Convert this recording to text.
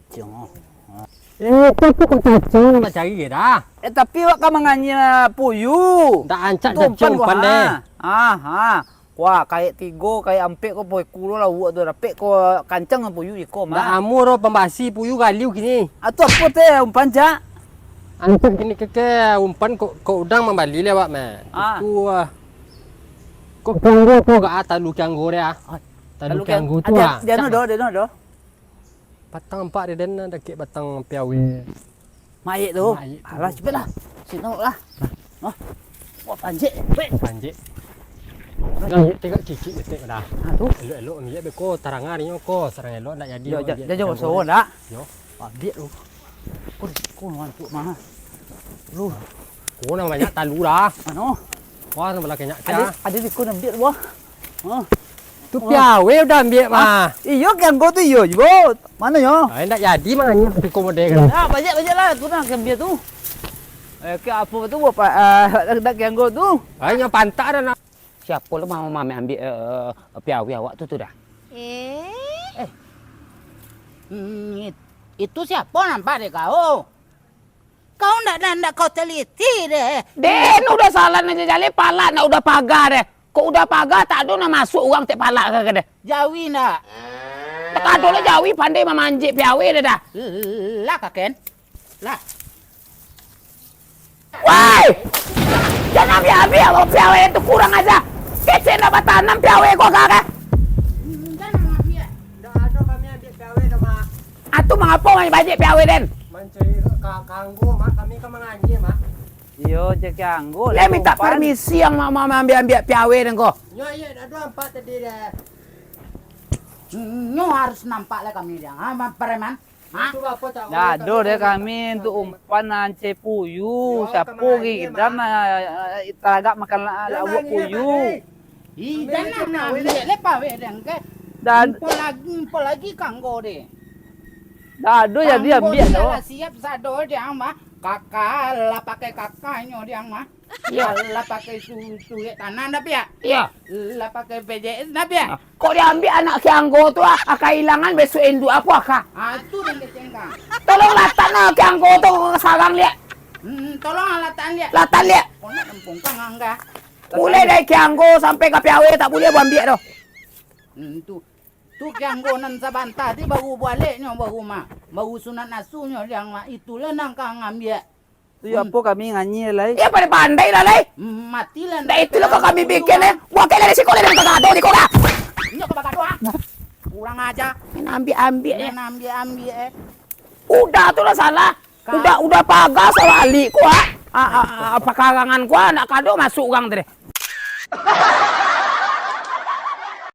Jangan. Tapi kok cacing tak cari ke dah. Tapi wak ka manganya puyu. Tak ancak cacing umpan deh. Wah, kayak tigo, kayak ampek ko boy kulo lah wak tu rapek ko kancang puyu iko mah. Tak amur pembasi puyu galiu gini. Atu apa teh umpan ja? Ancak gini keke umpan kok udang membali lewat mah. Itu kok ganggu kok gak talu ganggu dia. Talu ganggu tu ah. Dia no do. Batang empat dia dan dekat batang piawi. Mayik tu. Alah cepatlah. Sino lah. Noh. Wah panjik. Panjik. Nang tengok kiki detik dah. Tu. Elok-elok ngiak beko tarangan ni ko sarang elok nak jadi. Yo jangan so dak. Yo. Biak lu. Ko mantuk mah. Lu. Ko nak banyak talu dah. Ano? Wah sama lah kenyak. Ada di ko nak biak wah. Tu piawe udah ambil mah. Iyo ganggu tu iyo jebot. Mana yo? Nak jadi maknanya tapi ko model kan. Banyak lah tu nak biak tu. Ke apa tu apa nak ganggu tu? Hanya pantak dah nak. Siapa lu mau mami ambil piawi awak tu dah? Itu siapa nampak deh kau? Kau ndak kau teliti deh. Den udah salah aja jali pala nak udah pagar deh. Kok udah pagar tak ada nak masuk uang tek pala ke deh. Jawi nak. Tak ada lah Jawi pandai memanjik piawi deh dah. Lah kaken. Lah. Woi! Jangan ambil piawi itu kurang aja. Kecil dapat tanam piawe kok kakak. Jangan ambil. Dah ada kami ambil piawe dah mak. Atuh mengapa main banyak piawe den? Mencari kanggo mak kami ke mengaji mak. Iyo je ganggu. Le minta permisi yang mau ambil piawe den kok. Ya iya dah dua empat tadi dah. Nyo harus nampak lah kami dia. Preman. Itu apa tak? Dado deh kami untuk umpan ance puyu, sapu kita tagak makan lawak puyu. Jangan ambil lepas wedang ke. Dan Impol lagi kanggo deh. dado ya dia ambil tu. Siap sado dia mah. Kakak lah pakai kakaknya dia mah. Ya lah pakai susu tanah dah ya. Iya. Lah pakai PJS dah ya. Kok dia ambil anak Kianggo tu kehilangan besok induk apa kah? Itu yang kecengkang. Tolong latan Kianggo tu sarang liat. Tolong alatan lihat. Latan liat. Kau nak lempung kang angga. Mulai dari Kianggo sampai ke piawe tak boleh ambil tu. Tu Kianggo nan sabanta ti baru baliknya baru mah. Baru sunat nasunya yang mah itulah nang kang ambil. Tu apa kami nganyi lai. Ya pada pandai lah lai. Matilah. Dah itulah kau kami bikin wakil dari sekolah dan kagado di kau. Ini kau bakal doa. Kurang aja. Ambil. Ambil. Udah tu lah salah. Udah pagar sama Ali ku apa karangan ku nak kado masuk orang tadi.